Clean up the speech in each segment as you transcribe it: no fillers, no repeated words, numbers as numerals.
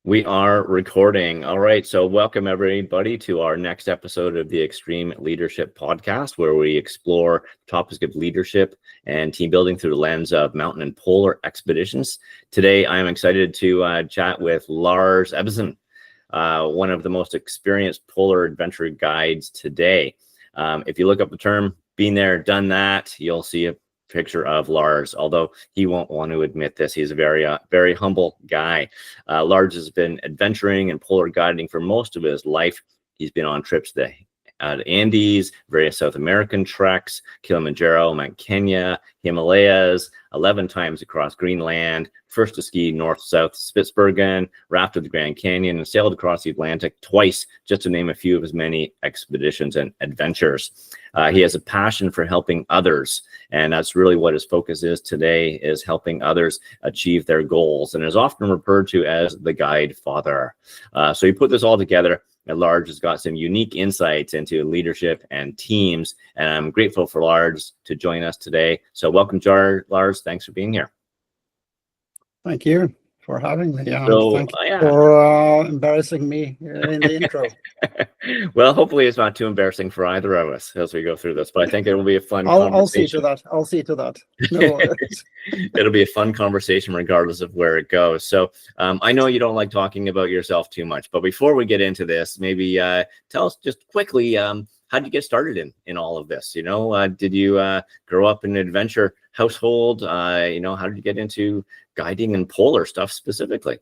We are recording. All right. So welcome everybody to our next episode of the Extreme Leadership Podcast, where we explore topics of leadership and team building through the lens of mountain and polar expeditions. Today, I'm excited to chat with Lars Ebbesen, one of the most experienced polar adventure guides today. If you look up the term, been there, done that, you'll see a picture of Lars, although he won't want to admit this. He's a very humble guy. Lars has been adventuring and polar guiding for most of his life. He's been on trips to the Andes, various South American treks, Kilimanjaro, Mount Kenya, Himalayas, 11 times across Greenland, first to ski north-south Spitsbergen, rafted the Grand Canyon, and sailed across the Atlantic twice, just to name a few of his many expeditions and adventures. He has a passion for helping others, and that's really what his focus is today, is helping others achieve their goals, and is often referred to as the guide father. So he put this all together. Lars has got some unique insights into leadership and teams, and I'm grateful for Lars to join us today. So welcome, Lars. Thanks for being here. Thank you for having me. Thank you for embarrassing me in the intro. Well, hopefully it's not too embarrassing for either of us as we go through this, but I think it will be a fun conversation. I'll see to that. No It'll be a fun conversation regardless of where it goes. So I know you don't like talking about yourself too much, but before we get into this, maybe tell us just quickly, how did you get started in all of this? You know, did you grow up in an adventure household? You know, how did you get into guiding and polar stuff specifically?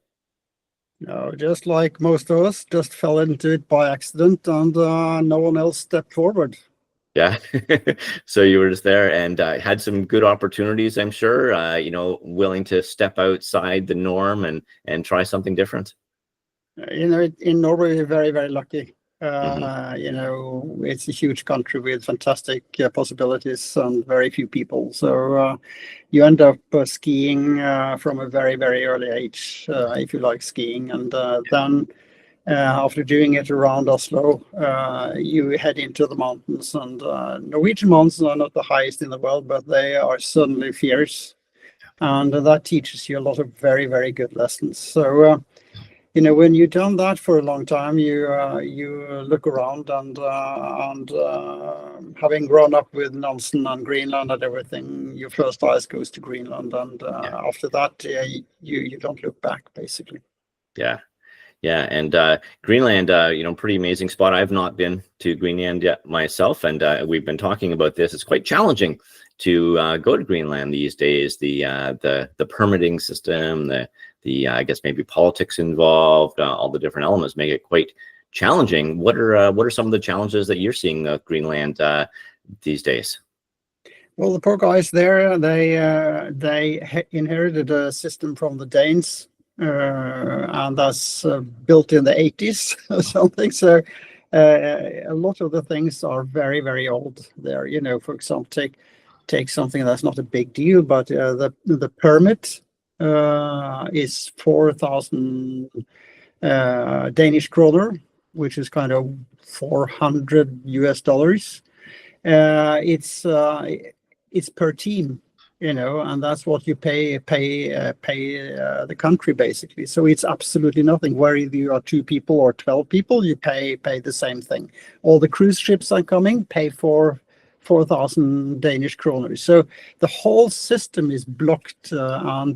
No, just like most of us, just fell into it by accident, and no one else stepped forward. Yeah. So you were just there and had some good opportunities, I'm sure, you know, willing to step outside the norm and try something different. You know, in Norway, we're very, very lucky. You know, it's a huge country with fantastic possibilities and very few people. So you end up skiing from a very, very early age, if you like skiing. And then after doing it around Oslo, you head into the mountains. And Norwegian mountains are not the highest in the world, but they are certainly fierce. And that teaches you a lot of very, very good lessons. So you know, when you've done that for a long time, you look around and having grown up with Nansen and Greenland and everything, your first eyes goes to Greenland, and after that, you don't look back, basically. Yeah. And Greenland, you know, pretty amazing spot. I've not been to Greenland yet myself, and we've been talking about this. It's quite challenging to go to Greenland these days. The permitting system, the I guess maybe politics involved, all the different elements make it quite challenging. What are some of the challenges that you're seeing with Greenland these days? Well, the poor guys there, they inherited a system from the Danes. And that's built in the 80s or something. So a lot of the things are very, very old there. You know, for example, take something that's not a big deal, but the permit is 4,000 Danish kroner, which is kind of $400 US. It's per team. You know, and that's what you pay the country, basically. So it's absolutely nothing. Whether you are 2 people or 12 people, you pay the same thing. All the cruise ships are coming, pay for 4,000 Danish kroner. So the whole system is blocked, and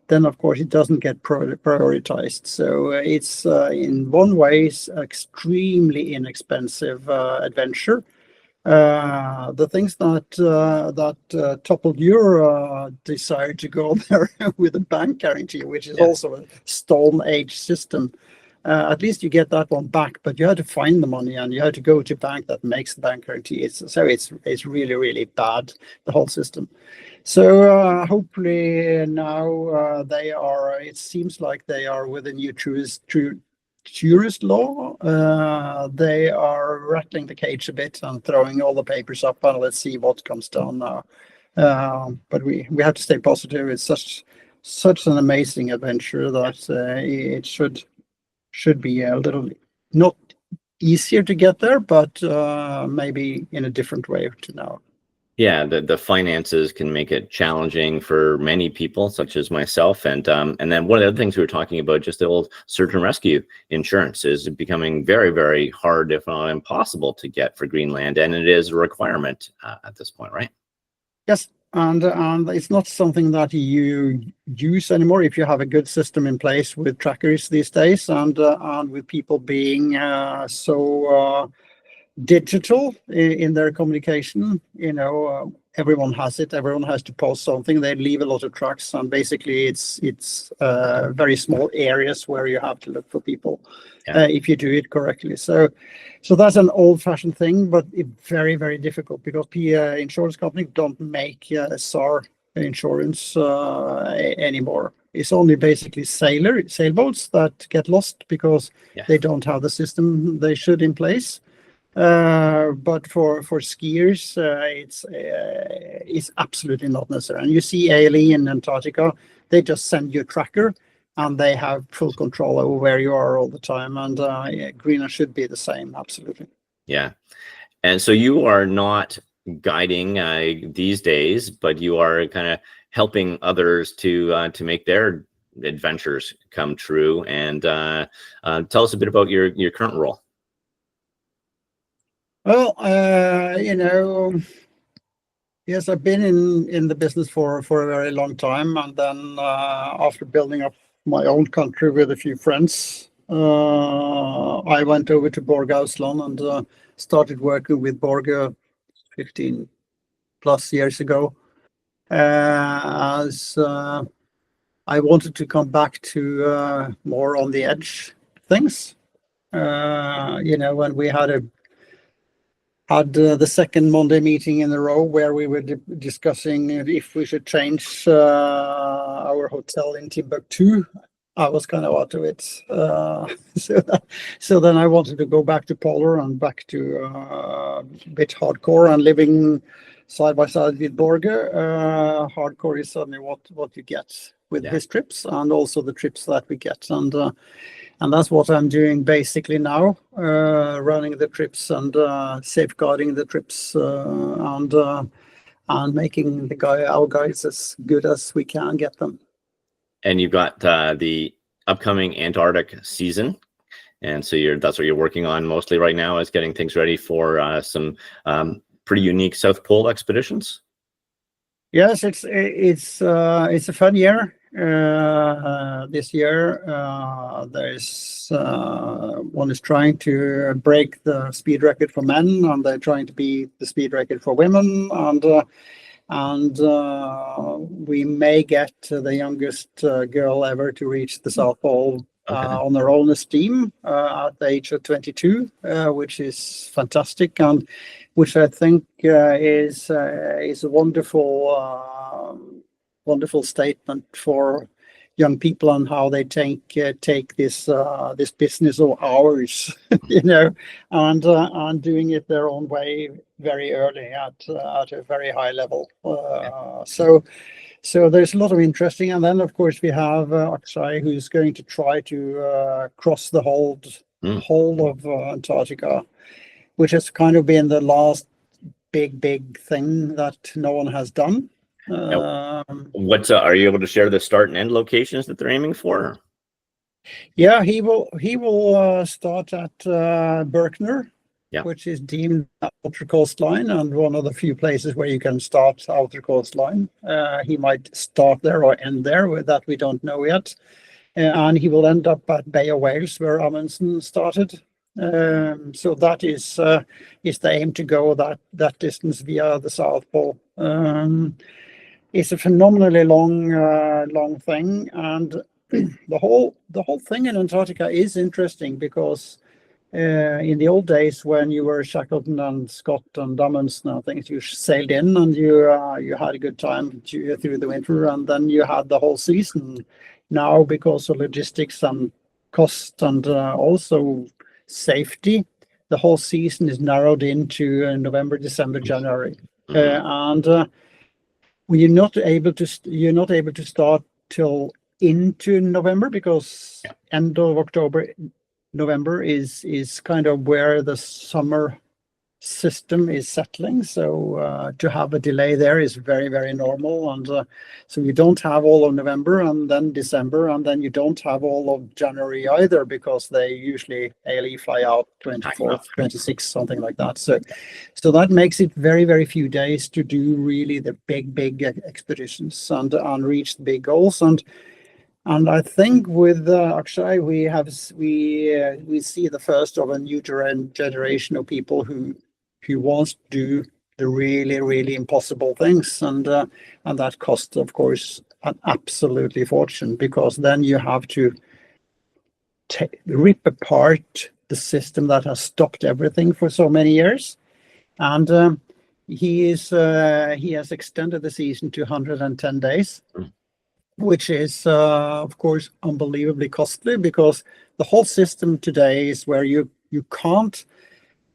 then of course it doesn't get prioritized. So it's in one way extremely inexpensive adventure. The things that toppled your desire to go there with a bank guarantee, which is also a Stone Age system. At least you get that one back, but you had to find the money and you had to go to a bank that makes the bank guarantee. It's really, really bad, the whole system. So hopefully now it seems like they are with a new tourist law. They are rattling the cage a bit and throwing all the papers up, and let's see what comes down now. But we have to stay positive. It's such an amazing adventure that it should be a little not easier to get there, but maybe in a different way to now. Yeah, the finances can make it challenging for many people, such as myself. And then one of the other things we were talking about, just the old search and rescue insurance, is becoming very, very hard, if not impossible, to get for Greenland, and it is a requirement at this point, right? Yes, and it's not something that you use anymore if you have a good system in place with trackers these days, and with people being so digital in their communication. Everyone has it. Everyone has to post something. They leave a lot of tracks, and basically it's very small areas where you have to look for people if you do it correctly. So that's an old-fashioned thing, but it's very, very difficult because insurance companies don't make SAR insurance anymore. It's only basically sailboats that get lost because they don't have the system they should in place. But for skiers, it's absolutely not necessary. And you see ALE in Antarctica, they just send you a tracker, and they have full control over where you are all the time. And Greenland should be the same, absolutely. Yeah, and so you are not guiding these days, but you are kind of helping others to make their adventures come true. And tell us a bit about your current role. Well, yes, I've been in the business for a very long time, and then after building up my own country with a few friends, I went over to Borge Ausland and started working with Borge 15 plus years ago, as I wanted to come back to more on the edge things. When we had the second Monday meeting in a row where we were discussing if we should change our hotel in Timbuktu, I was kind of out of it. So then I wanted to go back to Polar and back to a bit hardcore and living side by side with Borge. Hardcore is suddenly what you get with his trips, and also the trips that we get. And that's what I'm doing basically now, running the trips and safeguarding the trips and making our guides as good as we can get them. And you've got the upcoming Antarctic season, and so that's what you're working on mostly right now, is getting things ready for some pretty unique South Pole expeditions. Yes, it's a fun year. This year, there's one is trying to break the speed record for men, and they're trying to beat the speed record for women, and we may get the youngest girl ever to reach the South Pole on her own steam at the age of 22, which is fantastic, and which I think is a wonderful statement for young people on how they take this business of ours, and doing it their own way very early at a very high level. So there's a lot of interesting, and then of course we have Akshay, who's going to try to cross the whole of Antarctica, which has kind of been the last big thing that no one has done. Are you able to share the start and end locations that they're aiming for? Yeah, he will start at Berkner, which is deemed outer coastline and one of the few places where you can start outer coastline. He might start there or end there, that we don't know yet. And he will end up at Bay of Whales, where Amundsen started. So that is the aim, to go that distance via the South Pole. It's a phenomenally long thing, and the whole thing in Antarctica is interesting because in the old days when you were Shackleton and Scott and Amundsen and things, you sailed in and you had a good time through the winter, and then you had the whole season. Now, because of logistics and cost and also safety, the whole season is narrowed into November, December, January, and you're not able to start till into November, because end of October, November is kind of where the summer system is settling. So to have a delay there is very, very normal. And so you don't have all of November and then December, and then you don't have all of January either, because they usually ALE fly out 24th, 26th, something like that. So that makes it very, very few days to do really the big expeditions and reach the big goals. And I think with Akshay, we see the first of a new generation of people who wants to do the really, really impossible things, and that costs, of course, an absolutely fortune, because then you have to rip apart the system that has stopped everything for so many years. And he has extended the season to 110 days. Which is, of course, unbelievably costly, because the whole system today is where you can't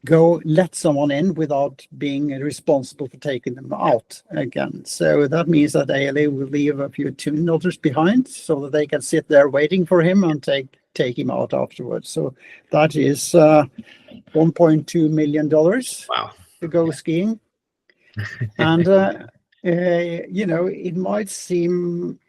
go let someone in without being responsible for taking them out again. So that means that ALA will leave a few team others behind, so that they can sit there waiting for him and take him out afterwards. So that is $1.2 million to go skiing. And it might seem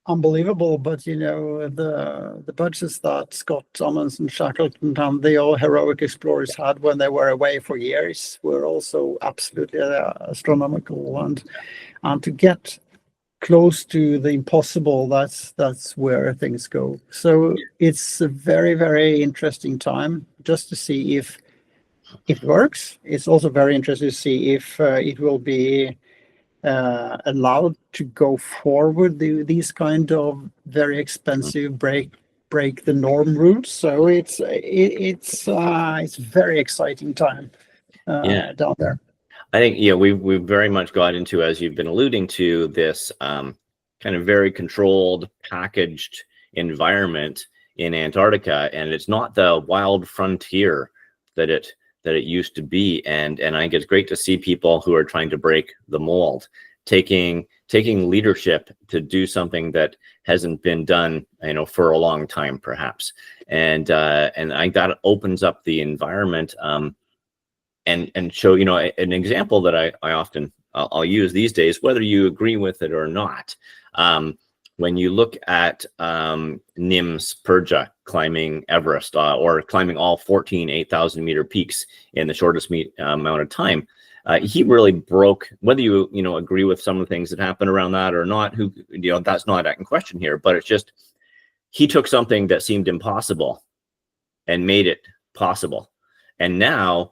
unbelievable, but the budgets that Scott Amundsen, Shackleton, and the all heroic explorers had when they were away for years were also absolutely astronomical. And to get close to the impossible, that's where things go. So it's a very, very interesting time just to see if it works. It's also very interesting to see if it will be allowed to go forward these kind of very expensive break the norm routes. So it's very exciting time down there. I think we've very much got into, as you've been alluding to, this kind of very controlled, packaged environment in Antarctica, and it's not the wild frontier that it used to be. And I think it's great to see people who are trying to break the mold, taking leadership to do something that hasn't been done, for a long time, perhaps. And I think that opens up the environment, and show, an example that I often I'll use these days, whether you agree with it or not. When you look at Nim's Purja climbing Everest, or climbing all 14 8,000 meter peaks in the shortest amount of time, he really broke, whether you agree with some of the things that happened around that or not, that's not in question here, but it's just, he took something that seemed impossible and made it possible. And now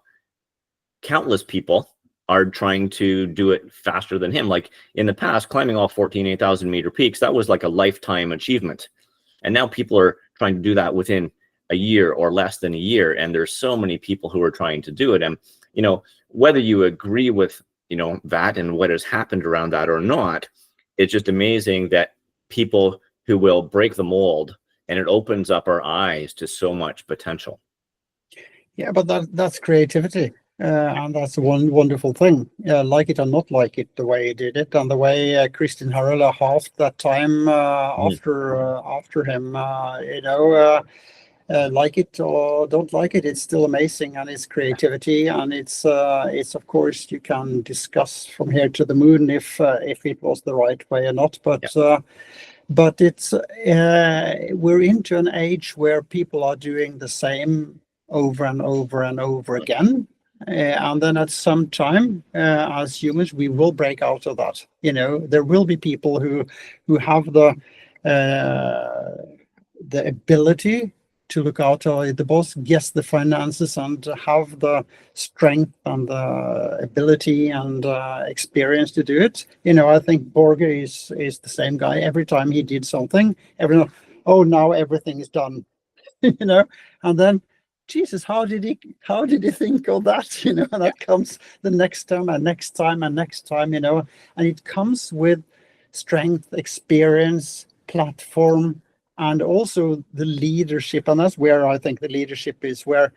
countless people are trying to do it faster than him. Like in the past, climbing all 14 8,000 meter peaks, that was like a lifetime achievement. And now people are trying to do that within a year or less than a year. And there's so many people who are trying to do it. And, whether you agree with, that and what has happened around that or not, it's just amazing that people who will break the mold, and it opens up our eyes to so much potential. Yeah, but that's creativity. And that's one wonderful thing. Like it or not like it, the way he did it, and the way Christian Harrella halved that time after him. Like it or don't like it, it's still amazing, and it's creativity, and it's of course, you can discuss from here to the moon if it was the right way or not, but it's we're into an age where people are doing the same over and over and over again. And then at some time, as humans, we will break out of that. There will be people who have the ability to look out of the boss, guess the finances, and have the strength and the ability and experience to do it. I think Borge is the same guy. Every time he did something, now everything is done. And then, Jesus, how did he think of that? And that comes the next time and next time and next time, and it comes with strength, experience, platform, and also the leadership. And that's where I think the leadership is, where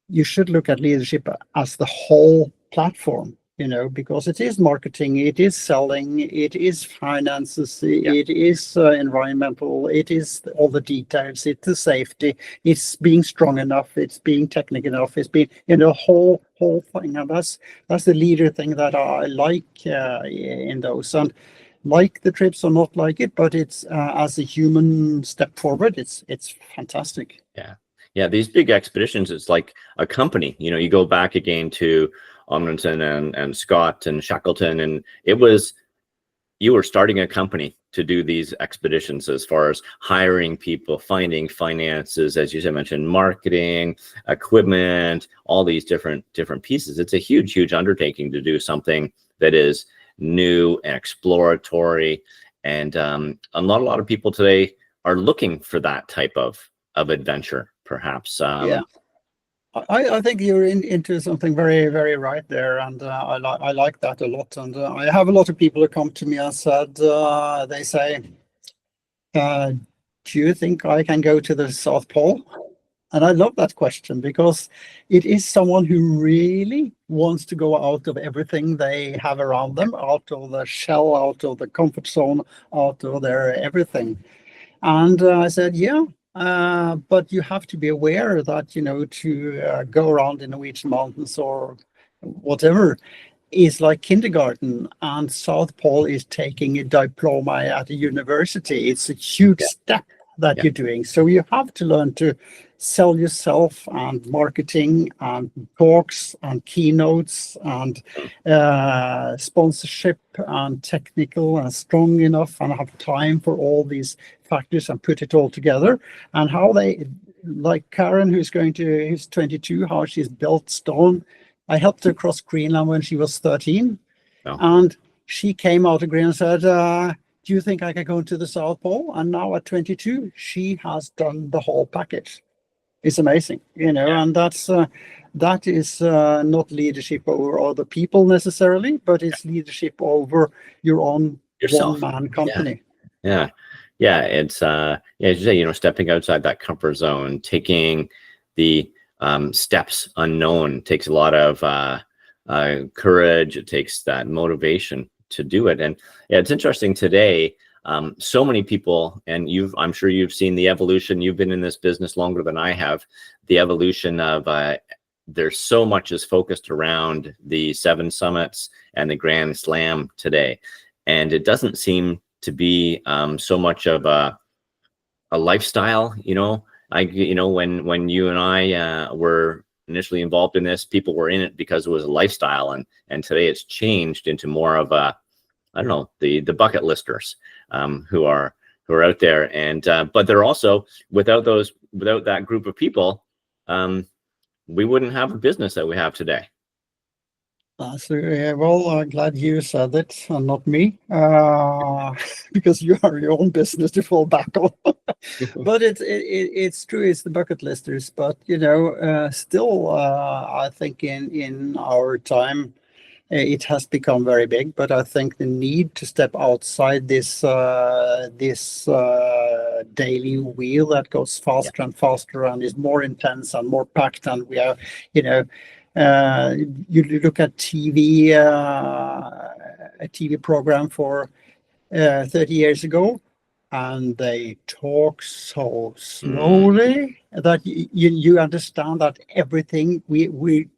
you should look at leadership as the whole platform. because it is marketing, it is selling, it is finances, it is environmental, it is all the details, it's the safety, it's being strong enough, it's being technical enough, it's being, whole thing. And that's the leader thing that I like in those. And like the trips or not like it, but it's as a human step forward, it's fantastic. Yeah, these big expeditions, it's like a company. You go back again to Amundsen and Scott and Shackleton, and you were starting a company to do these expeditions, as far as hiring people, finding finances, as you said, mentioned marketing, equipment, all these different pieces. It's a huge undertaking to do something that is new and exploratory, and a lot of people today are looking for that type of adventure, perhaps. I think you're into something very, very right there, and I like that a lot. And I have a lot of people who come to me and said, they say, do you think I can go to the South Pole? And I love that question, because it is someone who really wants to go out of everything they have around them, out of the shell, out of the comfort zone, out of their everything. And I said, yeah. But you have to be aware that, to go around the Norwegian mountains or whatever is like kindergarten, and South Pole is taking a diploma at a university. It's a huge step that you're doing. So you have to learn to sell yourself, and marketing and talks and keynotes and sponsorship and technical and strong enough and have time for all these factors and put it all together. And how they, like Karen, who's 22, how she's built stone. I helped her cross Greenland when she was 13. And she came out of Greenland and said, do you think I can go to the South Pole? And now at 22, she has done the whole package. It's amazing, and that is not leadership over other people necessarily, but it's leadership over your own one-man company. Yeah. It's as you say, stepping outside that comfort zone, taking the steps unknown takes a lot of courage. It takes that motivation to do it. And it's interesting today. So many people, and I'm sure you've seen the evolution. You've been in this business longer than I have. The evolution of there's so much is focused around the 7 summits and the Grand Slam today, and it doesn't seem to be so much of a lifestyle. When you and I were initially involved in this, people were in it because it was a lifestyle, and today it's changed into more of a, I don't know, the bucket listers who are out there, and but they're also without that group of people, we wouldn't have a business that we have today. Well, I'm glad you said it and not me, because you are your own business to fall back on. But it's true, it's the bucket listers. But still, I think in our time, it has become very big, but I think the need to step outside this daily wheel that goes faster and faster and is more intense and more packed, and we are, you look at TV, a TV program for 30 years ago, and they talk so slowly that you understand that everything we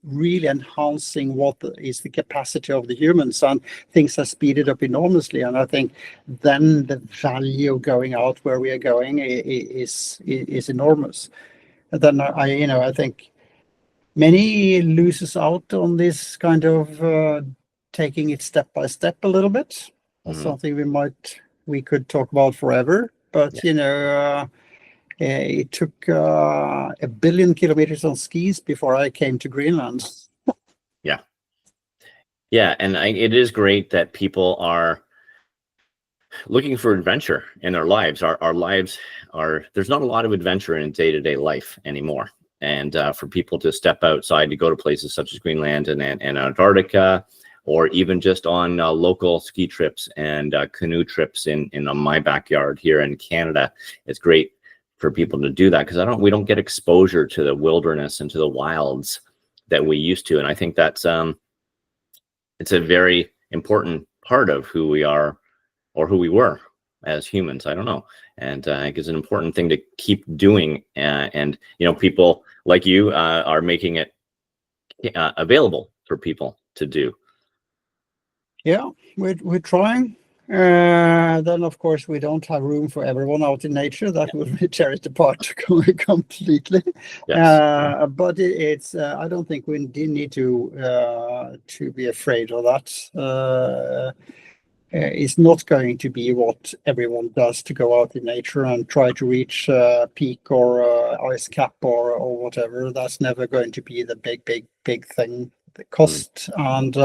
really enhancing what is the capacity of the humans, and things are speeded up enormously. And I think then the value of going out where we are going is enormous. And then I think many loses out on this kind of taking it step by step a little bit. That's something we could talk about forever, but it took 1 billion kilometers on skis before I came to Greenland. And it is great that people are looking for adventure in their lives. Our lives there's not a lot of adventure in day-to-day life anymore, and for people to step outside to go to places such as Greenland and Antarctica, or even just on local ski trips and canoe trips in my backyard here in Canada. It's great for people to do that, because we don't get exposure to the wilderness and to the wilds that we used to. And I think that's it's a very important part of who we are or who we were as humans. I don't know. And I think it's an important thing to keep doing. And, people like you are making it available for people to do. Yeah, we're trying. Then, of course, we don't have room for everyone out in nature. That would tear it apart completely. Yes. But it's I don't think we need to be afraid of that. It's not going to be what everyone does to go out in nature and try to reach peak or ice cap or whatever. That's never going to be the big thing. The cost and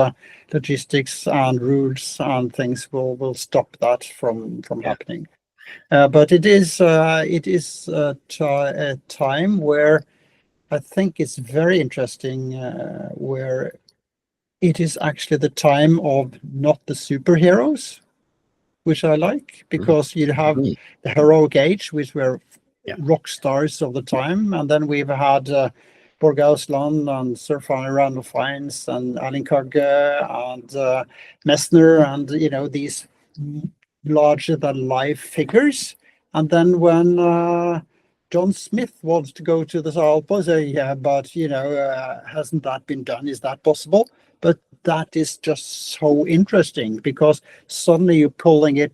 logistics and rules and things will stop that from happening. But it is a time where I think it's very interesting, where it is actually the time of not the superheroes, which I like, because you have the heroic age, which were rock stars of the time, and then we've had Borge Ausland and Sir Randolph Fiennes and Erling Kagge and Messner and these larger than life figures. And then when John Smith wants to go to the Alps, yeah, but hasn't that been done? Is that possible? But that is just so interesting, because suddenly you're pulling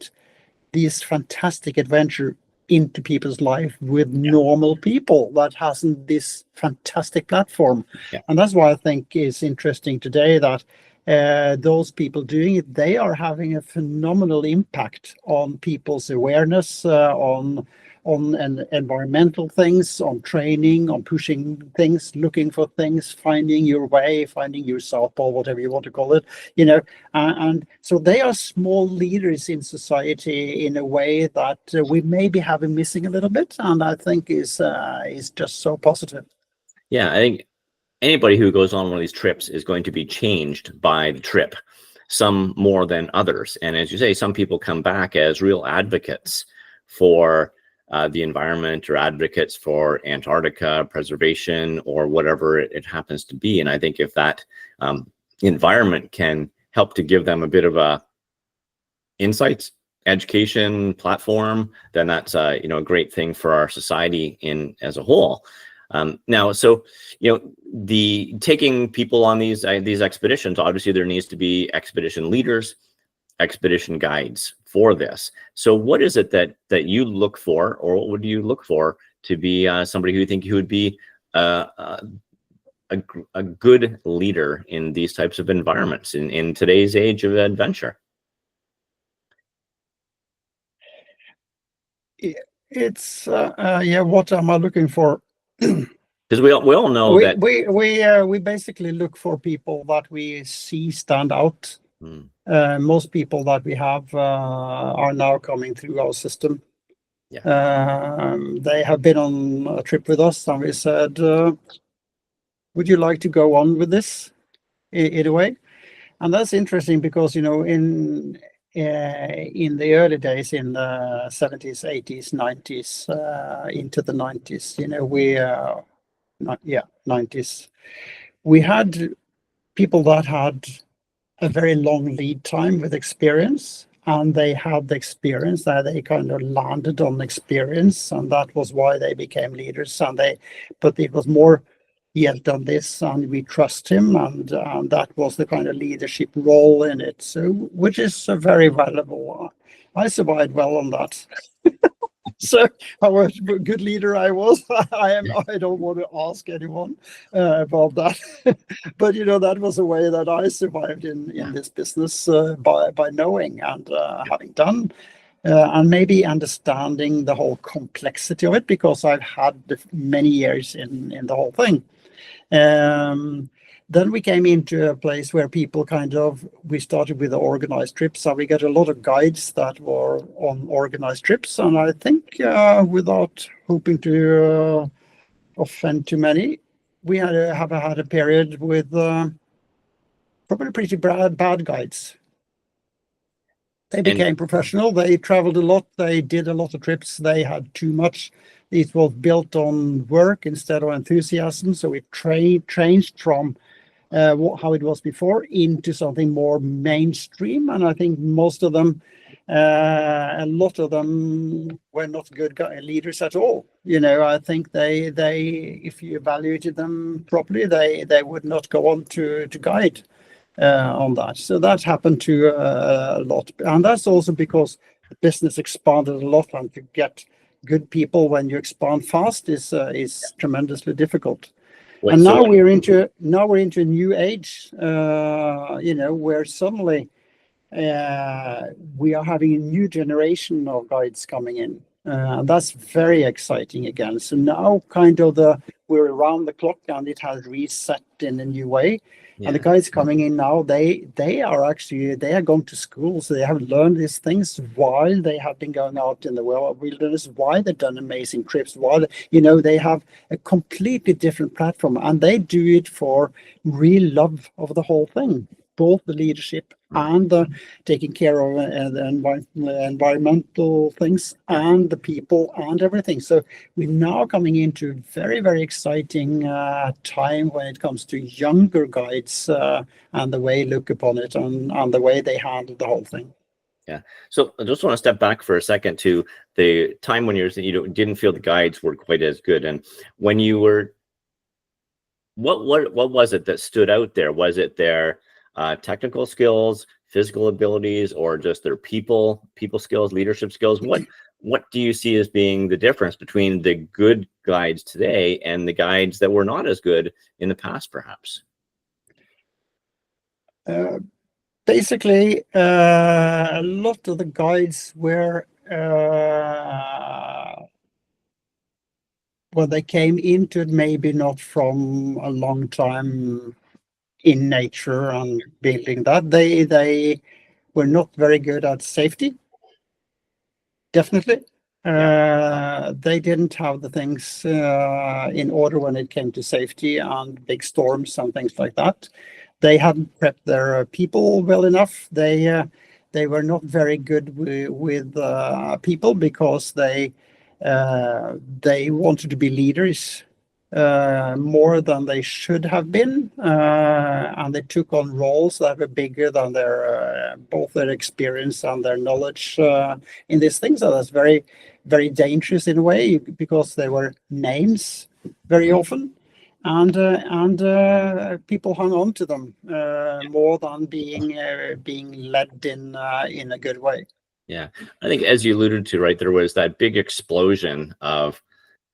these fantastic adventure into people's life with normal people that hasn't this fantastic platform. And that's why I think is interesting today that those people doing it, they are having a phenomenal impact on people's awareness, on environmental things, on training, on pushing things, looking for things, finding your way, finding yourself, or whatever you want to call it, and so they are small leaders in society in a way that we maybe have been missing a little bit, and I think is just so positive. Yeah, I think anybody who goes on one of these trips is going to be changed by the trip, some more than others. And as you say, some people come back as real advocates for the environment, or advocates for Antarctica preservation, or whatever it happens to be. And I think if that environment can help to give them a bit of a insights, education platform, then that's a great thing for our society as a whole. Now, so the taking people on these expeditions, obviously there needs to be expedition leaders, expedition guides for this. So what is it that you look for, or what would you look for to be somebody who you think you would be a good leader in these types of environments in today's age of adventure? It's what am I looking for? Because we all know that we basically look for people that we see stand out. Most people that we have are now coming through our system. They have been on a trip with us, and we said, would you like to go on with this in a way? And that's interesting because in the early days, in the 70s, 80s, 90s, into the 90s, 90s, we had people that had a very long lead time with experience, and they had the experience that they kind of landed on experience, and that was why they became leaders. But it was more, he has done this and we trust him, and that was the kind of leadership role in it, so which is very valuable. I survived well on that. So how a good leader I was, I don't want to ask anyone about that. But that was a way that I survived in this business, by knowing and having done, and maybe understanding the whole complexity of it, because I've had many years in the whole thing. Then we came into a place where people we started with the organized trips, and we got a lot of guides that were on organized trips. And I think, without hoping to offend too many, we have had a period with probably pretty bad guides. They became professional. They traveled a lot. They did a lot of trips. They had too much. It was built on work instead of enthusiasm. So it changed from how it was before, into something more mainstream. And I think most of them, a lot of them were not good leaders at all. I think they if you evaluated them properly, they would not go on to guide on that. So that happened to a lot, and that's also because the business expanded a lot, and to get good people when you expand fast is tremendously difficult. Wait, And so now we're into a new age, where suddenly we are having a new generation of guides coming in. And that's very exciting again. So now we're around the clock, and it has reset in a new way. And the guys coming in now, they are going to school, so they have learned these things while they have been going out in the wilderness, while they've done amazing trips, while they have a completely different platform, and they do it for real love of the whole thing, both the leadership and the taking care of the environmental things and the people and everything. So we're now coming into a very, very exciting time when it comes to younger guides and the way they look upon it and the way they handle the whole thing. Yeah. So I just want to step back for a second to the time when you didn't feel the guides were quite as good. And when you were, what was it that stood out there? Was it their technical skills, physical abilities, or just their people skills, leadership skills? What do you see as being the difference between the good guides today and the guides that were not as good in the past, perhaps? Basically, a lot of the guides were when they came into it, maybe not from a long time in nature and building that, they were not very good at safety. Definitely. They didn't have the things in order when it came to safety and big storms and things like that. They hadn't prepped their people well enough. They were not very good with people because they wanted to be leaders more than they should have been, and they took on roles that were bigger than both their experience and their knowledge in these things. So that's very, very dangerous in a way, because they were names very often, and people hung on to them more than being led in a good way. Yeah, I think, as you alluded to, right, there was that big explosion of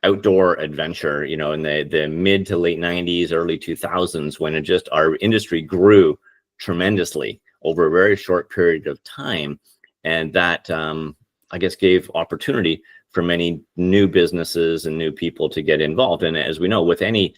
outdoor adventure, in the mid to late 90s, early 2000s, when our industry grew tremendously over a very short period of time. And that, I guess, gave opportunity for many new businesses and new people to get involved. And as we know, with any,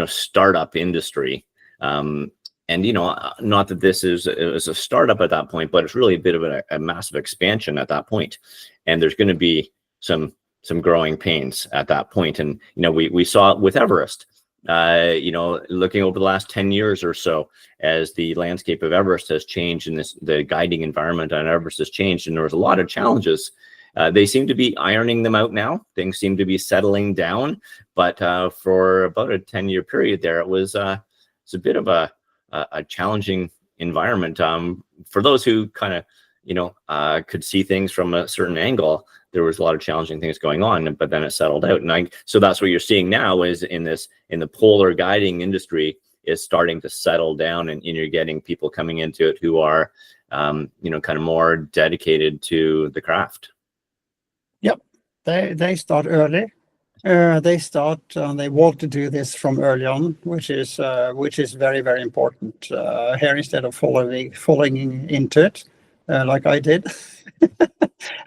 startup industry, and, not that this is a startup at that point, but it's really a bit of a massive expansion at that point. And there's going to be some growing pains at that point. And, we saw it with Everest, looking over the last 10 years or so, as the landscape of Everest has changed and the guiding environment on Everest has changed. And there was a lot of challenges. They seem to be ironing them out now. Things seem to be settling down. But for about a 10-year period there, it's a bit of a challenging environment. For those who kind of, could see things from a certain angle, there was a lot of challenging things going on, but then it settled out. And so that's what you're seeing now is in the polar guiding industry is starting to settle down, and you're getting people coming into it who are, kind of more dedicated to the craft. Yep. They start early. They want to do this from early on, which is very, very important here, instead of falling into it like I did.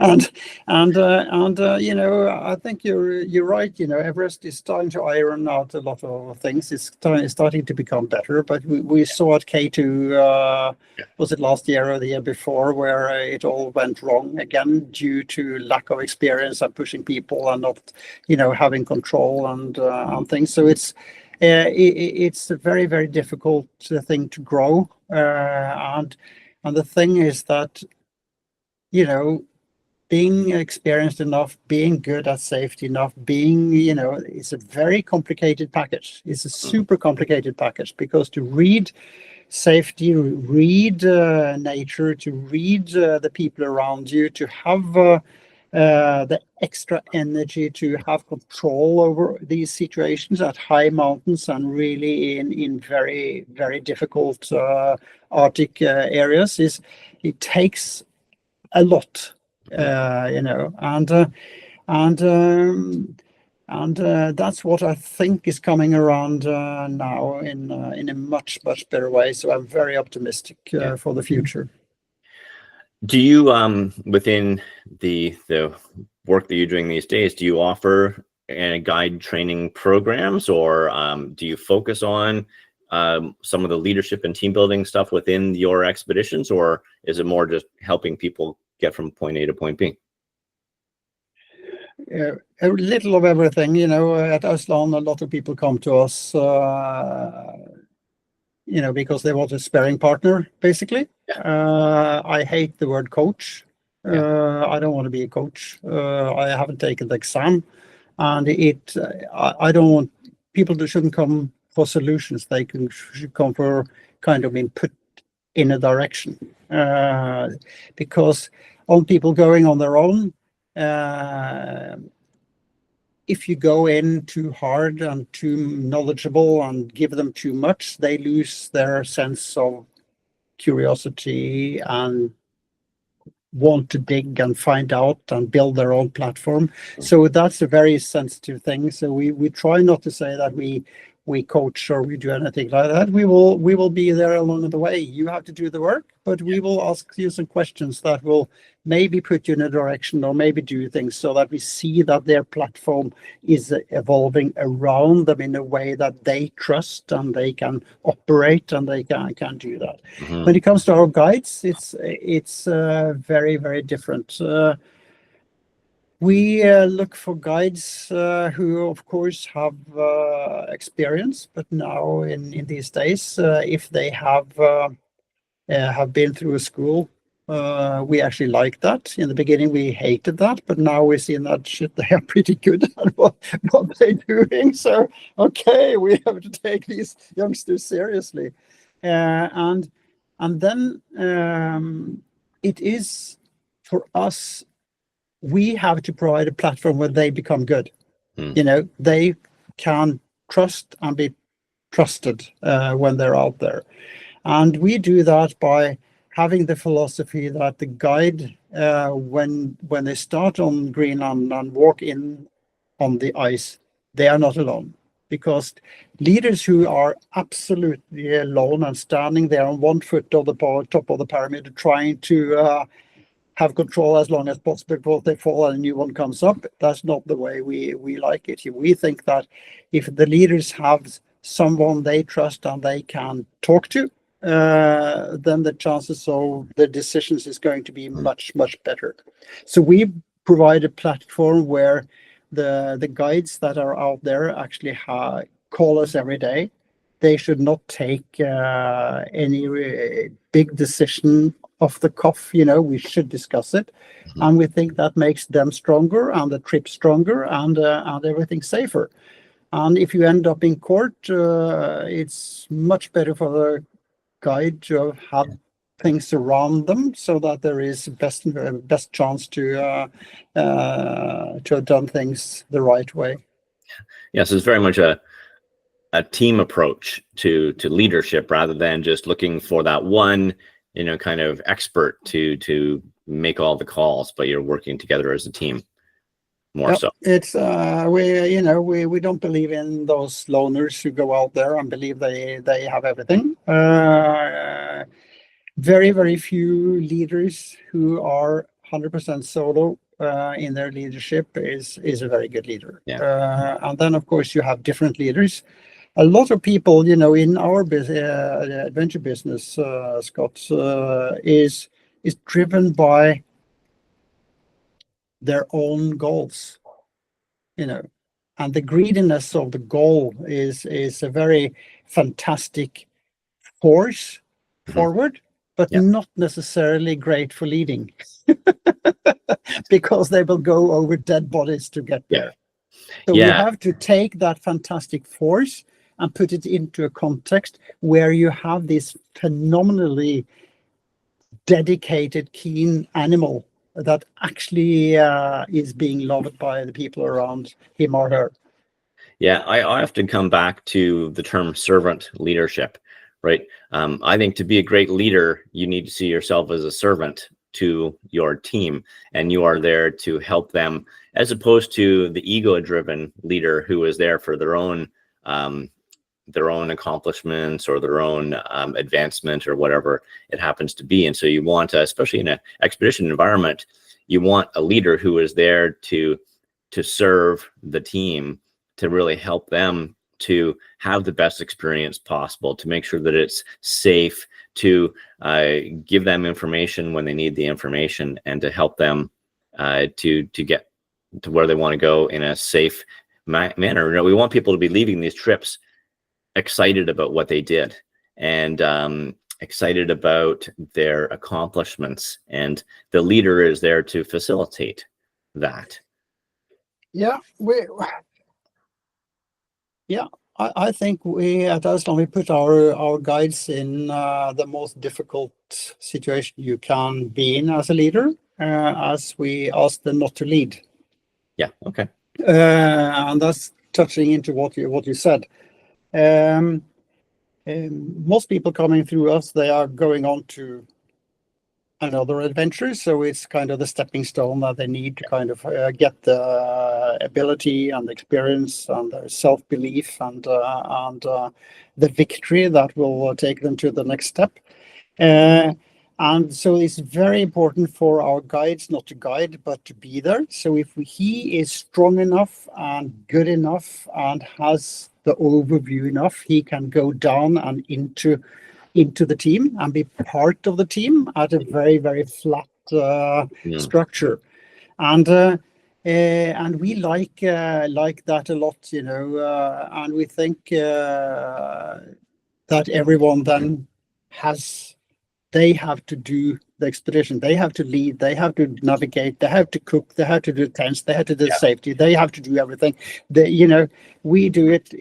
and I think you're right. Everest is starting to iron out a lot of things. It's starting to become better, but we saw at K2, was it last year or the year before, where it all went wrong again due to lack of experience and pushing people and not having control and things. So it's a very, very difficult thing to grow, and the thing is that being experienced enough, being good at safety enough, being, it's a very complicated package. It's a super complicated package, because to read safety, read nature, to read the people around you, to have the extra energy to have control over these situations at high mountains and really in very, very difficult Arctic areas, it takes a lot, and that's what I think is coming around now in a much, much better way. So I'm very optimistic for the future. Do you, within the work that you're doing these days, do you offer guide training programs, or do you focus on some of the leadership and team building stuff within your expeditions, or is it more just helping people get from point A to point B? A little of everything, at Ausland, a lot of people come to us, because they want a sparring partner, basically. I hate the word coach. I don't want to be a coach. I haven't taken the exam, and I don't want people that shouldn't come for solutions. They should come for kind of being put in a direction, because on people going on their own, if you go in too hard and too knowledgeable and give them too much, they lose their sense of curiosity and want to dig and find out and build their own platform. So that's a very sensitive thing. So we try not to say that we coach or we do anything like that. We will be there along the way. You have to do the work, but we will ask you some questions that will maybe put you in a direction, or maybe do things so that we see that their platform is evolving around them in a way that they trust and they can operate and they can do that. When it comes to our guides, it's very, very different. We look for guides who, of course, have experience, but now in these days, if they have been through a school, we actually like that. In the beginning, we hated that, but now we see that shit, they are pretty good at what they're doing. So, okay, we have to take these youngsters seriously, and then it is for us. We have to provide a platform where they become good. They can trust and be trusted when they're out there. And we do that by having the philosophy that the guide, when they start on Greenland and walk in on the ice, they are not alone. Because leaders who are absolutely alone and standing there on one foot on the top of the pyramid trying to have control as long as possible before they fall and a new one comes up, that's not the way we like it. We think that if the leaders have someone they trust and they can talk to, then the chances of the decisions is going to be much, much better. So we provide a platform where the guides that are out there actually call us every day. They should not take any big decision off the cuff. We should discuss it, and we think that makes them stronger and the trip stronger and everything safer. And if you end up in court, it's much better for the guide to have things around them so that there is best chance to have done things the right way. Yes, it's very much a team approach to leadership, rather than just looking for that one kind of expert to make all the calls, but you're working together as a team more. So it's we don't believe in those loners who go out there and believe they have everything. Very, very few leaders who are 100% solo in their leadership is a very good leader. And then of course you have different leaders. A lot of people, in our adventure business, Scott, is driven by their own goals, and the greediness of the goal is a very fantastic force forward, but not necessarily great for leading because they will go over dead bodies to get there. So you have to take that fantastic force and put it into a context where you have this phenomenally dedicated, keen animal that actually is being loved by the people around him or her. Yeah, I often come back to the term servant leadership, right? I think to be a great leader, you need to see yourself as a servant to your team, and you are there to help them, as opposed to the ego-driven leader who is there for their own accomplishments or their own advancement or whatever it happens to be. And so you want, especially in an expedition environment, you want a leader who is there to serve the team, to really help them to have the best experience possible, to make sure that it's safe, to give them information when they need the information, and to help them to get to where they want to go in a safe manner. You know, we want people to be leaving these trips excited about what they did, and excited about their accomplishments, and the leader is there to facilitate that. I think we at Iceland, we put our guides in the most difficult situation you can be in as a leader, as we ask them not to lead. Yeah, okay. And that's touching into what you said. Most people coming through us, they are going on to another adventure, so it's kind of the stepping stone that they need to kind of get the ability and experience and their self-belief and the victory that will take them to the next step. And so it's very important for our guides not to guide, but to be there. So if he is strong enough and good enough and has the overview enough, he can go down and into the team and be part of the team at a very, very flat structure. And we like that a lot, you know, and we think that everyone then they have to do the expedition, they have to lead, they have to navigate, they have to cook, they have to do tents, they have to do safety, they have to do everything. We do it.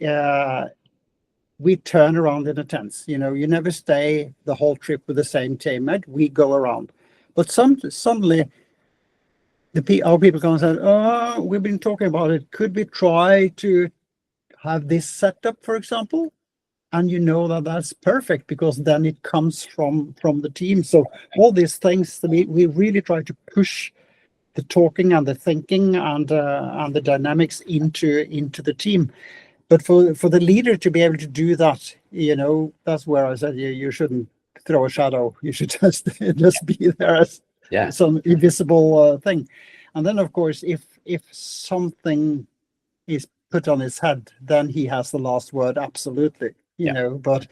We turn around in a tents. You know, you never stay the whole trip with the same teammate. We go around. But suddenly, our people come and say, "Oh, we've been talking about it. Could we try to have this setup, for example?" And you know that's perfect, because then it comes from the team. So all these things, we really try to push the talking and the thinking and the dynamics into the team. But for the leader to be able to do that, you know, that's where I said you shouldn't throw a shadow. You should just be there as some invisible thing. And then, of course, if something is put on his head, then he has the last word, absolutely. You know, but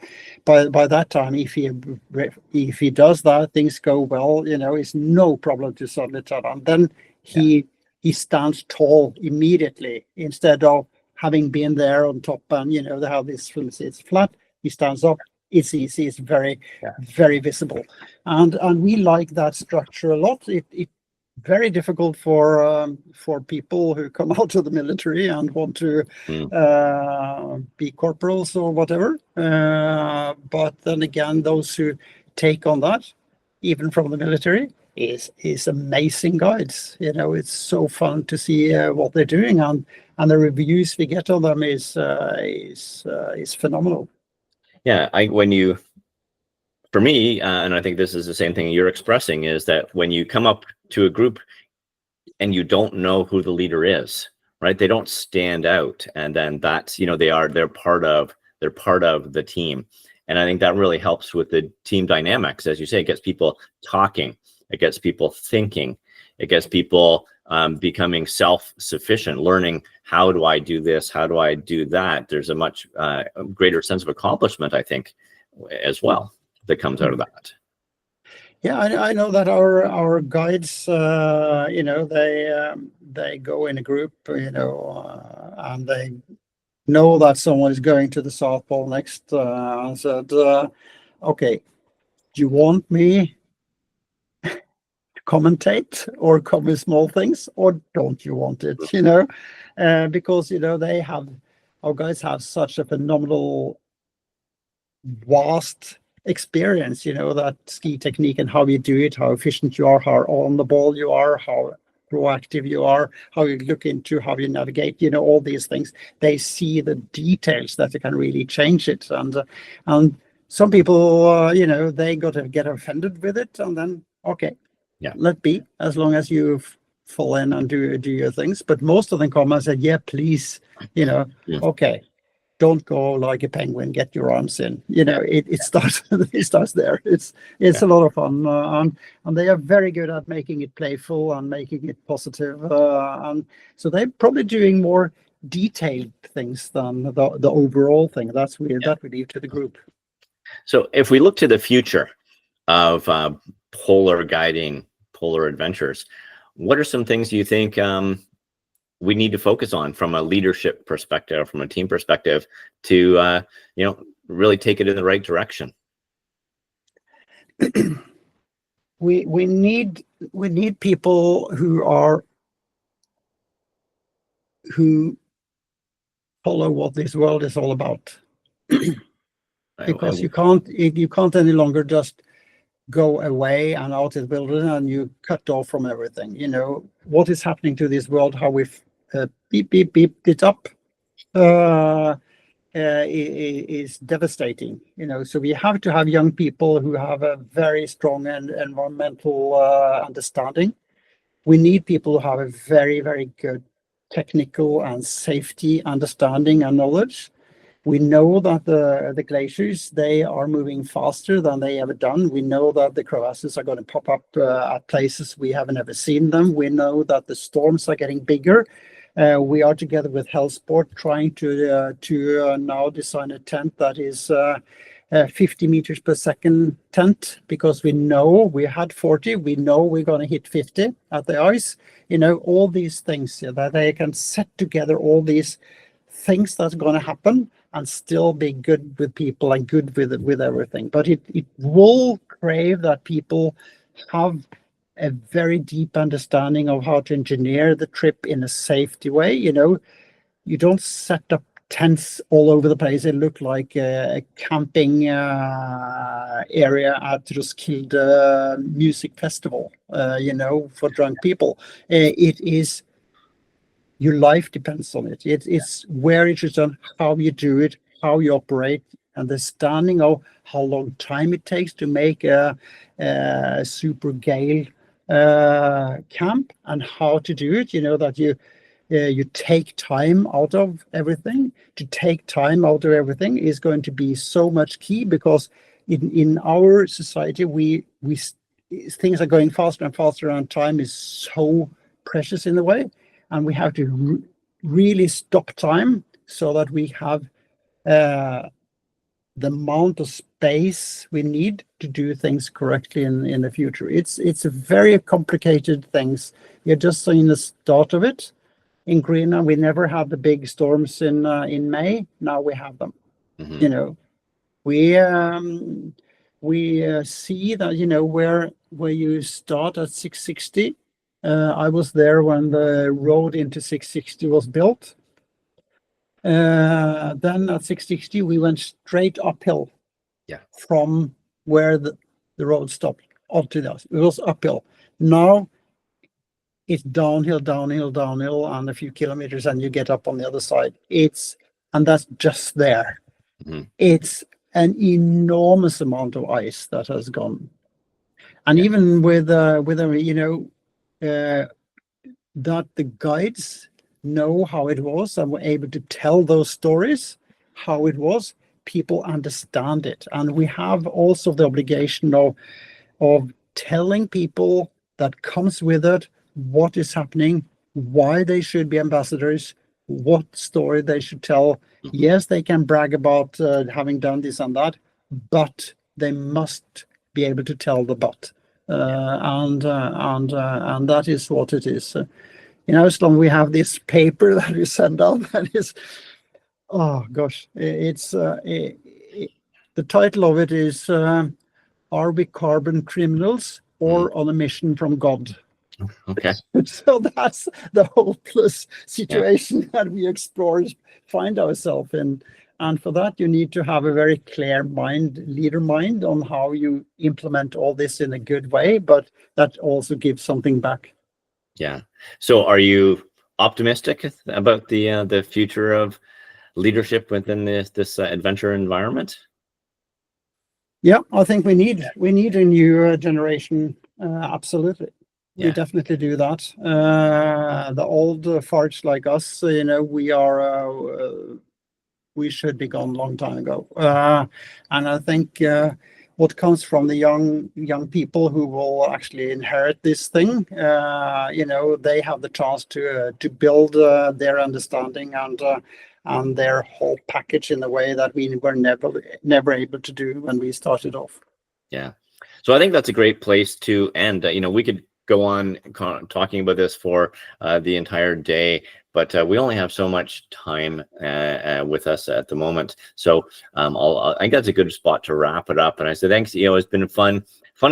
by that time, if he does that, things go well. You know, it's no problem to suddenly tell him. Then he stands tall immediately, instead of having been there on top, and you know how this film is flat. He stands up. It's easy. It's very, very visible, and we like that structure a lot. It very difficult for people who come out of the military and want to be corporals or whatever. But then again, those who take on that, even from the military, is amazing guides. You know, it's so fun to see what they're doing, and the reviews we get on them is phenomenal. Yeah, for me, and I think this is the same thing you're expressing, is that when you come up to a group and you don't know who the leader is, right? They don't stand out, and then that's, you know, they're part of the team, and I think that really helps with the team dynamics. As you say, it gets people talking, it gets people thinking, it gets people becoming self-sufficient, learning, how do I do this? How do I do that? There's a much greater sense of accomplishment, I think, as well, that comes out of that. Yeah, I know that our guides, you know, they go in a group, you know, and they know that someone is going to the South Pole next. And said, okay, do you want me to commentate or cover small things, or don't you want it? Because our guys have such a phenomenal, vast experience, that ski technique and how you do it, how efficient you are, how on the ball you are, how proactive you are, how you look into how you navigate, all these things. They see the details that you can really change it. And some people, they got to get offended with it, and then, okay, let be, as long as you fall in and do your things. But most of them come and say, yeah, please, okay. Don't go like a penguin, get your arms in. It starts it starts there. It's a lot of fun. And they are very good at making it playful and making it positive. And so they're probably doing more detailed things than the overall thing. That we leave to the group. So if we look to the future of polar guiding, polar adventures, what are some things you think we need to focus on from a leadership perspective, from a team perspective, to really take it in the right direction? We need people who follow what this world is all about. Because you can't any longer just go away and out in the building and you cut off from everything. What is happening to this world, how we beep it up, is devastating. So we have to have young people who have a very strong and environmental understanding. We need people who have a very, very good technical and safety understanding and knowledge. We know that the glaciers, they are moving faster than they ever done. We know that the crevasses are going to pop up at places we haven't ever seen them. We know that the storms are getting bigger. We are together with HealthSport trying to now design a tent that is 50 meters per second tent, because we know we had 40. We know we're going to hit 50 at the ice. All these things, that they can set together all these things that's going to happen and still be good with people and good with everything. But it will crave that people have a very deep understanding of how to engineer the trip in a safety way. You don't set up tents all over the place. It look like a camping area at Roskilde Music Festival, for drunk people. It is, your life depends on it. It's where it is done, how you do it, how you operate, understanding of how long time it takes to make a super gale camp and how to do it. That you take time out of everything. To take time out of everything is going to be so much key, because in our society things are going faster and faster, and time is so precious in a way. And we have to really stop time so that we have the amount of space we need to do things correctly in the future. It's a very complicated things. You're just seeing the start of it. In Greenland, we never had the big storms in May. Now we have them. Mm-hmm. We see that where you start at 660. I was there when the road into 660 was built. Then at 660, we went straight uphill. Yeah. From where the road stopped onto us. It was uphill. Now it's downhill, and a few kilometers, and you get up on the other side. And that's just there. Mm-hmm. It's an enormous amount of ice that has gone. And even with that the guides know how it was and were able to tell those stories, how it was, people understand it. And we have also the obligation of telling people that comes with it what is happening, why they should be ambassadors, what story they should tell. Mm-hmm. Yes, they can brag about having done this and that, but they must be able to tell the but. And that is what it is. In Iceland, we have this paper that we send out that is, oh gosh, it's the title of it is are we carbon criminals or on a mission from God? Okay. So that's the hopeless situation that we explorers find ourselves in. And for that, you need to have a very clear mind, leader mind, on how you implement all this in a good way, but that also gives something back. Yeah. So are you optimistic about the future of leadership within this adventure environment? Yeah, I think we need a new generation. Absolutely. We definitely do that. The old farts like us, we should be gone a long time ago. And I think what comes from the young people who will actually inherit this thing, they have the chance to build their understanding and their whole package in a way that we were never able to do when we started off. Yeah. So I think that's a great place to end. We could go on talking about this for the entire day, but we only have so much time with us at the moment. So I think that's a good spot to wrap it up. And I said, thanks. It's been a fun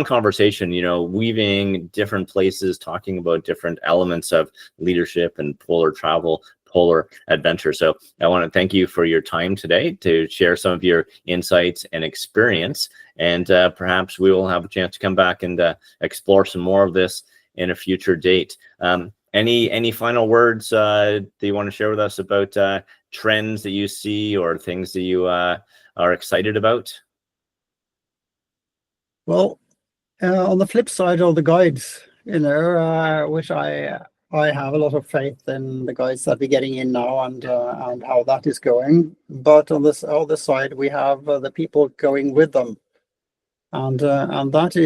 conversation, weaving different places, talking about different elements of leadership and polar travel, polar adventure. So I want to thank you for your time today to share some of your insights and experience. And perhaps we will have a chance to come back and explore some more of this in a future date. Any final words that you want to share with us about trends that you see or things that you are excited about? Well, on the flip side of the guides, which I have a lot of faith in the guides that we're getting in now and how that is going. But on this other side, we have the people going with them, and that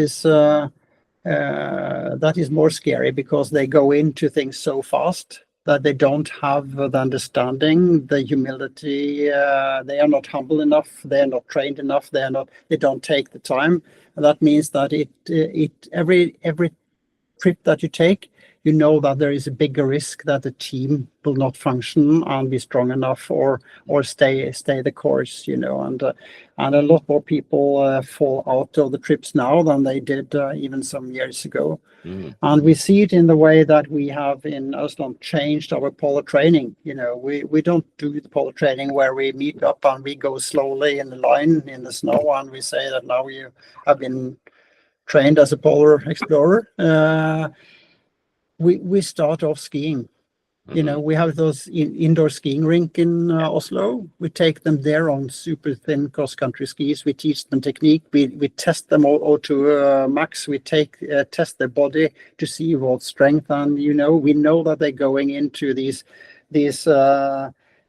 is more scary because they go into things so fast that they don't have the understanding, the humility. They are not humble enough. They are not trained enough. They don't take the time. And that means that every trip that you take, that there is a bigger risk that the team will not function and be strong enough or stay the course, and a lot more people fall out of the trips now than they did even some years ago. And we see it in the way that we have in Iceland changed our polar training. We don't do the polar training where we meet up and we go slowly in the line in the snow and we say that now you have been trained as a polar explorer. We start off skiing. We have those indoor skiing rink in Oslo. We take them there on super thin cross-country skis. We teach them technique. We test them all to max. We test their body to see what strength. And we know that they're going into these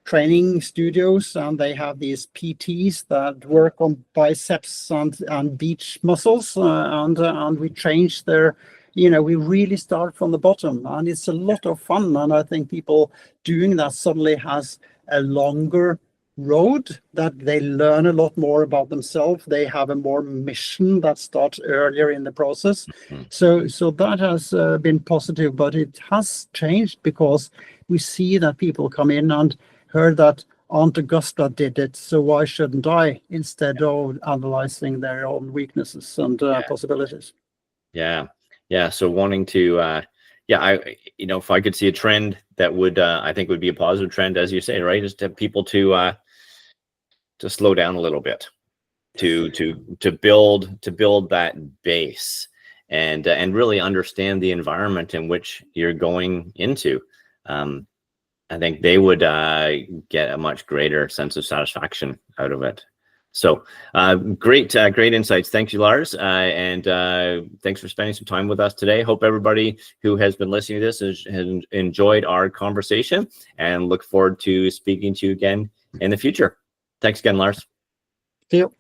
training studios, and they have these PTs that work on biceps and beach muscles, and we change their. We really start from the bottom, and it's a lot of fun. And I think people doing that suddenly has a longer road, that they learn a lot more about themselves. They have a more mission that starts earlier in the process. So that has been positive, but it has changed because we see that people come in and heard that Aunt Augusta did it, so why shouldn't I, instead of analyzing their own weaknesses and possibilities. Yeah. So wanting to, if I could see a trend that would, I think would be a positive trend, as you say, right, is to people to slow down a little bit, to build that base, and really understand the environment in which you're going into. I think they would get a much greater sense of satisfaction out of it. So great insights. Thank you, Lars. And thanks for spending some time with us today. Hope everybody who has been listening to this has enjoyed our conversation, and look forward to speaking to you again in the future. Thanks again, Lars. See you.